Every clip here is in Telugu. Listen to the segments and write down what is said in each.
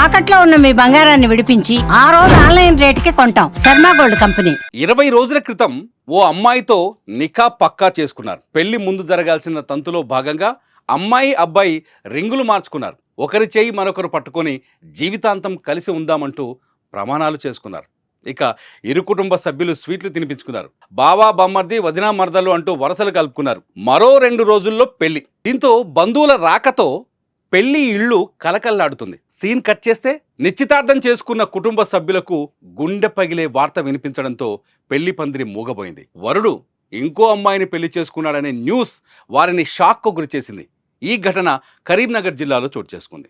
తాకట్లో ఉన్న మీ బంగారాన్ని విడిపించి ఆ రోజు ఆన్లైన్ రేటుకి కొంటాం. Sharma gold company. 20 రోజుల క్రితం ఓ అమ్మాయితో నికా పక్కా చేసుకున్నారు. పెళ్లి ముందు జరగాల్సిన తంతులో భాగంగా అమ్మాయి అబ్బాయి రింగులు మార్చుకున్నారు. ఒకరి చేయి మరొకరు పట్టుకొని జీవితాంతం కలిసి ఉందామంటూ ప్రమాణాలు చేసుకున్నారు. ఇక ఇరు కుటుంబ సభ్యులు స్వీట్లు తినిపించుకున్నారు. బావా బమ్మర్ది వదినా మరదలు అంటూ వరసలు కలుపుకున్నారు. మరో 2 రోజుల్లో పెళ్లి. దీంతో బంధువుల రాకతో పెళ్లి ఇళ్ళు కలకల్లాడుతుంది. సీన్ కట్ చేస్తే నిశ్చితార్థం చేసుకున్న కుటుంబ సభ్యులకు గుండె పగిలే వార్త వినిపించడంతో పెళ్లి పందిరి మూగబోయింది. వరుడు ఇంకో అమ్మాయిని పెళ్లి చేసుకున్నాడనే న్యూస్ వారిని షాక్కు గురిచేసింది. ఈ ఘటన కరీంనగర్ జిల్లాలో చోటు చేసుకుంది.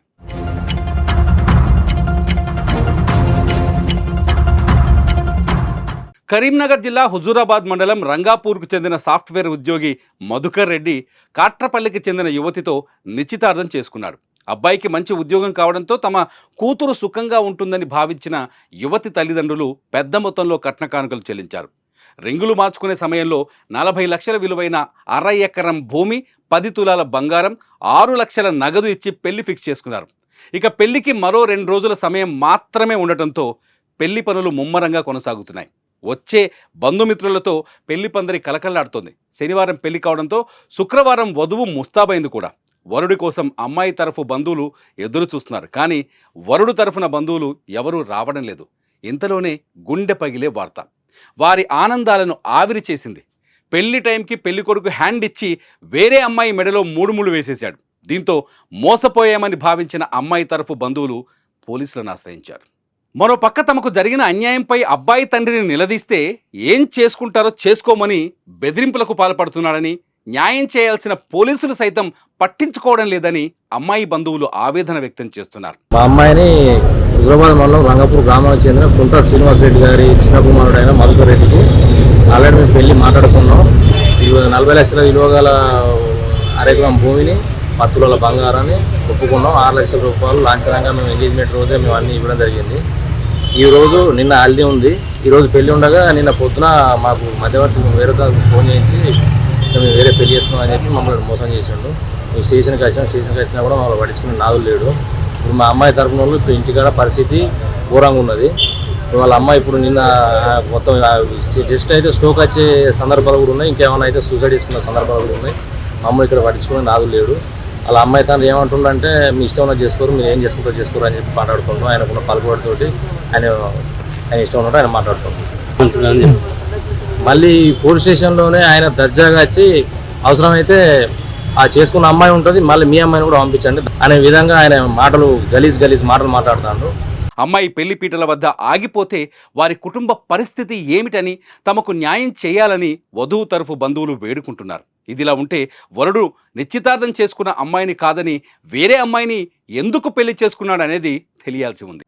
కరీంనగర్ జిల్లా హుజూరాబాద్ మండలం రంగాపూర్కు చెందిన సాఫ్ట్వేర్ ఉద్యోగి మధుకర్ రెడ్డి కాట్రపల్లికి చెందిన యువతితో నిశ్చితార్థం చేసుకున్నాడు. అబ్బాయికి మంచి ఉద్యోగం కావడంతో తమ కూతురు సుఖంగా ఉంటుందని భావించిన యువతి తల్లిదండ్రులు పెద్ద మొత్తంలో కట్న కానుకలు చెల్లించారు. రింగులు మార్చుకునే సమయంలో 40 లక్షల విలువైన అర ఎకరం భూమి, 10 తులాల బంగారం, 6 లక్షల నగదు ఇచ్చి పెళ్లి ఫిక్స్ చేసుకున్నారు. ఇక పెళ్లికి మరో 2 రోజుల సమయం మాత్రమే ఉండటంతో పెళ్లి పనులు ముమ్మరంగా కొనసాగుతున్నాయి. వచ్చే బంధుమిత్రులతో పెళ్లి పందిరి కలకల్లాడుతోంది. శనివారం పెళ్లి కావడంతో శుక్రవారం వధువు ముస్తాబైంది కూడా. వరుడి కోసం అమ్మాయి తరఫు బంధువులు ఎదురు చూస్తున్నారు. కానీ వరుడు తరఫున బంధువులు ఎవరూ రావడం లేదు. ఇంతలోనే గుండె పగిలే వార్త వారి ఆనందాలను ఆవిరి చేసింది. పెళ్లి టైంకి పెళ్లి కొడుకు హ్యాండ్ ఇచ్చి వేరే అమ్మాయి మెడలో 3 ముళ్ళు వేసేశాడు. దీంతో మోసపోయామని భావించిన అమ్మాయి తరఫు బంధువులు పోలీసులను ఆశ్రయించారు. మరో పక్క తమకు జరిగిన అన్యాయంపై అబ్బాయి తండ్రిని నిలదీస్తే ఏం చేసుకుంటారో చేసుకోమని బెదిరింపులకు పాల్పడుతున్నాడని, న్యాయం చేయాల్సిన పోలీసులు సైతం పట్టించుకోవడం లేదని అమ్మాయి బంధువులు ఆవేదన వ్యక్తం చేస్తున్నారు. మా అమ్మాయిని హుజూరాబాద్ మండలం రంగపూర్ గ్రామానికి చెందిన కుంట్ర శ్రీనివాస్ రెడ్డి గారి చిన్న కుమారుడైన మధుకర్ రెడ్డికి ఆల్రెడీ మేము పెళ్లి మాట్లాడుకున్నాం. 40 లక్షల విలువ గల అరెకరం భూమిని, 10 తులాల బంగారాన్ని ఒప్పుకున్నాం. 6 లక్షల రూపాయలు లాంఛనంగా మేము ఎంగేజ్మెంట్ రోజే మేము అన్నీ ఇవ్వడం జరిగింది. ఈరోజు నిన్న హల్దీ ఉంది. ఈరోజు పెళ్లి ఉండగా నిన్న పొద్దున మాకు మధ్యవర్తి వేరే ఫోన్ చేయించి మేము వేరే పెళ్లి చేసుకున్నామని చెప్పి మమ్మల్ని మోసం చేసిండు. మేము స్టేషన్కి వచ్చినా కూడా మమ్మల్ని పట్టించుకుని నాదులు లేడు. ఇప్పుడు మా అమ్మాయి తరఫున వాళ్ళు ఇప్పుడు ఇంటికాడ పరిస్థితి ఘోరంగా ఉన్నది. వాళ్ళ అమ్మాయి ఇప్పుడు నిన్న మొత్తం జస్ట్ అయితే స్ట్రోక్ వచ్చే సందర్భాలు కూడా ఉన్నాయి. ఇంకేమైనా అయితే సూసైడ్ చేసుకున్న సందర్భాలు కూడా ఉన్నాయి. మమ్మల్ని ఇక్కడ పట్టించుకుని నాదులు లేడు. వాళ్ళ అమ్మాయి తండ్రి ఏమంటుండంటే మీ ఇష్టం ఉన్నది చేసుకోరు, మీరు ఏం చేసుకుంటారో చేసుకోరు అని చెప్పి మాట్లాడుకుంటాం. ఆయనకున్న పలుకుబడితోటి ఆయన ఇష్టం ఉన్నట్టు ఆయన మాట్లాడుతున్నాం. మళ్ళీ పోలీస్ స్టేషన్లోనే ఆయన దర్జాగా వచ్చి అవసరమైతే ఆ చేసుకున్న అమ్మాయి ఉంటుంది, మళ్ళీ మీ అమ్మాయిని కూడా పంపించండి అనే విధంగా ఆయన మాటలు గలీజ్ మాటలు మాట్లాడుతున్నాడు. అమ్మాయి పెళ్లి పీటల వద్ద ఆగిపోతే వారి కుటుంబ పరిస్థితి ఏమిటని, తమకు న్యాయం చేయాలని వధువు తరఫు బంధువులు వేడుకుంటున్నారు. ఇదిలా ఉంటే వరుడు నిశ్చితార్థం చేసుకున్న అమ్మాయిని కాదని వేరే అమ్మాయిని ఎందుకు పెళ్లి చేసుకున్నాడనేది తెలియాల్సి ఉంది.